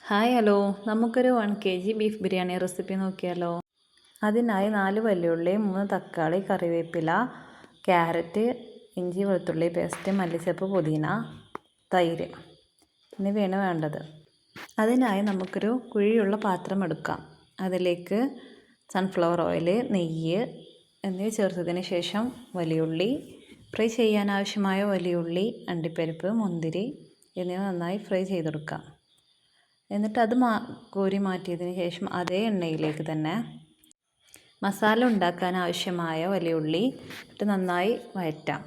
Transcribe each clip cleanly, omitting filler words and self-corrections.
Hi hello, നമുക്കൊരു 1 kg beef biryani recipe നോക്കിയാലോ. അതിനായി 4 വെല്ലുള്ളി, 3 തക്കാളി, കറിവേപ്പില, ക്യാരറ്റ്, ഇഞ്ചി വെളുത്തുള്ളി പേസ്റ്റ്, മല്ലിച്ചപ്പ്, പുതിന, തൈര് എന്നിവയാണ് വേണ്ടത്. അതിനായി നമുക്കൊരു കുഴിയുള്ള പാത്രം എടുക്കാം. അതിലേക്ക് സൺഫ്ലവർ ഓയിൽ, നെയ്യ് എന്നിവ ചേർത്തതിന് ശേഷം വലിയുള്ളി, ഫ്രൈ ചെയ്യാൻ ആവശ്യമായ വലിയുള്ളി, അണ്ടിപ്പരിപ്പ്, മുന്തിരി എന്നിവ നന്നായി ഫ്രൈ ചെയ്തെടുക്കാം. എന്നിട്ട് അത് കോരി മാറ്റിയതിന് ശേഷം അതേ എണ്ണയിലേക്ക് തന്നെ മസാല ഉണ്ടാക്കാൻ ആവശ്യമായ വലിയുള്ളി ഇട്ട് നന്നായി വഴറ്റാം.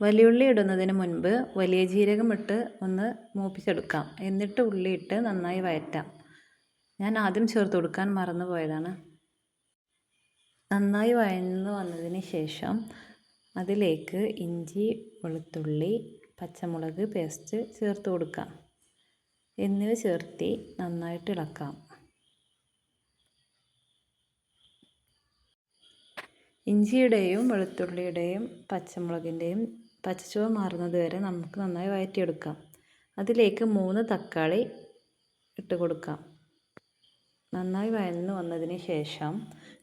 വലിയുള്ളി ഇടുന്നതിന് മുൻപ് വലിയ ജീരകം ഇട്ട് ഒന്ന് മൂപ്പിച്ചെടുക്കാം. എന്നിട്ട് ഉള്ളി ഇട്ട് നന്നായി വഴറ്റാം. ഞാൻ ആദ്യം ചേർത്ത് കൊടുക്കാൻ മറന്നു പോയതാണ്. നന്നായി വഴന്നു വന്നതിന് ശേഷം അതിലേക്ക് ഇഞ്ചി, വെളുത്തുള്ളി, പച്ചമുളക് പേസ്റ്റ് ചേർത്ത് കൊടുക്കാം. എന്നിവ ചേർത്ത് നന്നായിട്ട് ഇളക്കാം. ഇഞ്ചിയുടെയും വെളുത്തുള്ളിയുടെയും പച്ചമുളകിൻ്റെയും പച്ചച്ചുവ മാറുന്നത് വരെ നമുക്ക് നന്നായി വഴറ്റിയെടുക്കാം. അതിലേക്ക് 3 തക്കാളി ഇട്ട് കൊടുക്കാം. നന്നായി വഴന്നു വന്നതിന് ശേഷം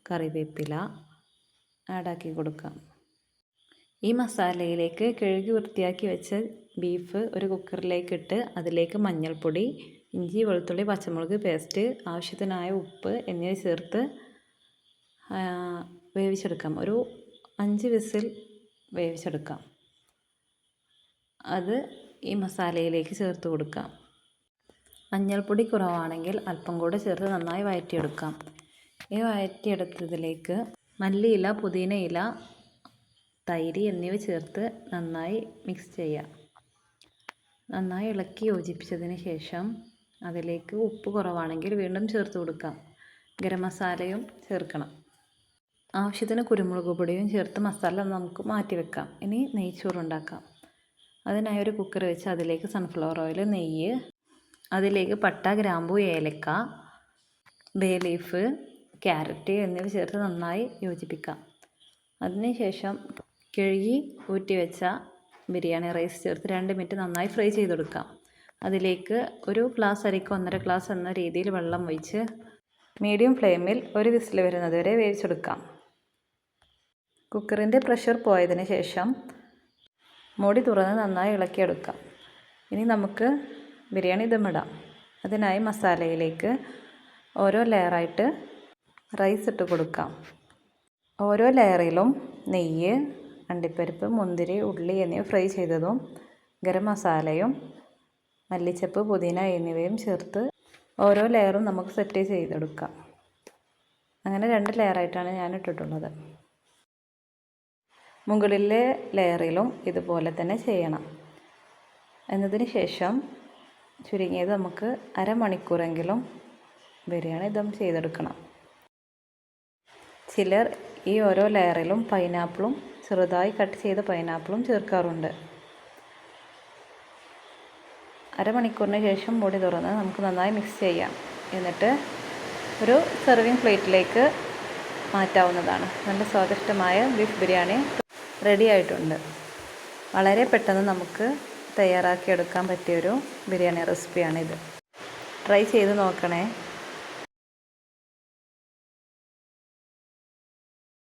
കറിവേപ്പില ആഡാക്കി കൊടുക്കാം. ഈ മസാലയിലേക്ക് കഴുകി വൃത്തിയാക്കി വെച്ച ബീഫ് ഒരു കുക്കറിലേക്ക് ഇട്ട് അതിലേക്ക് മഞ്ഞൾപ്പൊടി, ഇഞ്ചി, വെളുത്തുള്ളി, പച്ചമുളക് പേസ്റ്റ്, ആവശ്യത്തിനായ ഉപ്പ് എന്നിവ ചേർത്ത് വേവിച്ചെടുക്കാം. ഒരു 5 വിസിൽ വേവിച്ചെടുക്കാം. അത് ഈ മസാലയിലേക്ക് ചേർത്ത് കൊടുക്കാം. മഞ്ഞൾപ്പൊടി കുറവാണെങ്കിൽ അല്പം കൂടെ ചേർത്ത് നന്നായി വഴറ്റിയെടുക്കാം. ഈ വഴറ്റിയെടുത്തതിലേക്ക് മല്ലിയില, പുതിനയില, തൈര് എന്നിവ ചേർത്ത് നന്നായി മിക്സ് ചെയ്യാം. നന്നായി ഇളക്കി യോജിപ്പിച്ചതിന് ശേഷം അതിലേക്ക് ഉപ്പ് കുറവാണെങ്കിൽ വീണ്ടും ചേർത്ത് കൊടുക്കാം. ഗരം മസാലയും ചേർക്കണം. ആവശ്യത്തിന് കുരുമുളക് പൊടിയും ചേർത്ത് മസാല നമുക്ക് മാറ്റി വെക്കാം. ഇനി നെയ്ച്ചോറ് ഉണ്ടാക്കാം. അതിനായി ഒരു കുക്കർ വെച്ച് അതിലേക്ക് സൺഫ്ലവർ ഓയിൽ, നെയ്യ്, അതിലേക്ക് പട്ട, ഗ്രാമ്പൂ, ഏലക്ക, ബേ ലീഫ്, ക്യാരറ്റ് എന്നിവ ചേർത്ത് നന്നായി യോജിപ്പിക്കാം. അതിനുശേഷം കഴുകി ഊറ്റി വെച്ച ബിരിയാണി റൈസ് ചേർത്ത് 2 മിനിറ്റ് നന്നായി ഫ്രൈ ചെയ്തെടുക്കാം. അതിലേക്ക് ഒരു ഗ്ലാസ് അരിക്ക് 1.5 ഗ്ലാസ് എന്ന രീതിയിൽ വെള്ളം ഒഴിച്ച് മീഡിയം ഫ്ലെയിമിൽ ഒരു വിസിൽ വരുന്നത് വരെ വേവിച്ചെടുക്കാം. കുക്കറിൻ്റെ പ്രഷർ പോയതിന് ശേഷം മൂടി തുറന്ന് നന്നായി ഇളക്കിയെടുക്കാം. ഇനി നമുക്ക് ബിരിയാണി ദമ്മിടാം. അതിനായി മസാലയിലേക്ക് ഓരോ ലെയറായിട്ട് റൈസ് ഇട്ട് കൊടുക്കാം. ഓരോ ലെയറിലും നെയ്യ്, അണ്ടിപ്പരിപ്പ്, മുന്തിരി, ഉള്ളി എന്നിവ ഫ്രൈ ചെയ്തതും ഗരം മസാലയും മല്ലിച്ചപ്പ്, പുതിന എന്നിവയും ചേർത്ത് ഓരോ ലെയറും നമുക്ക് സെറ്റ് ചെയ്തെടുക്കാം. അങ്ങനെ 2 ലെയറായിട്ടാണ് ഞാൻ ഇട്ടിട്ടുള്ളത്. മുകളിലെ ലെയറിലും ഇതുപോലെ തന്നെ ചെയ്യണം. എന്നതിന് ശേഷം ചുരുങ്ങിയത് നമുക്ക് അരമണിക്കൂറെങ്കിലും ബിരിയാണി ദം ചെയ്തെടുക്കണം. ചിലർ ഈ ഓരോ ലെയറിലും പൈനാപ്പിളും, ചെറുതായി കട്ട് ചെയ്ത പൈനാപ്പിളും ചേർക്കാറുണ്ട്. അരമണിക്കൂറിന് ശേഷം മൂടി തുറന്ന് നമുക്ക് നന്നായി മിക്സ് ചെയ്യാം. എന്നിട്ട് ഒരു സെർവിങ് പ്ലേറ്റിലേക്ക് മാറ്റാവുന്നതാണ്. നല്ല സ്വാദിഷ്ടമായ ബീഫ് ബിരിയാണി റെഡി ആയിട്ടുണ്ട്. വളരെ പെട്ടെന്ന് നമുക്ക് തയ്യാറാക്കിയെടുക്കാൻ പറ്റിയൊരു ബിരിയാണി റെസിപ്പിയാണിത്. ട്രൈ ചെയ്ത് നോക്കണേ.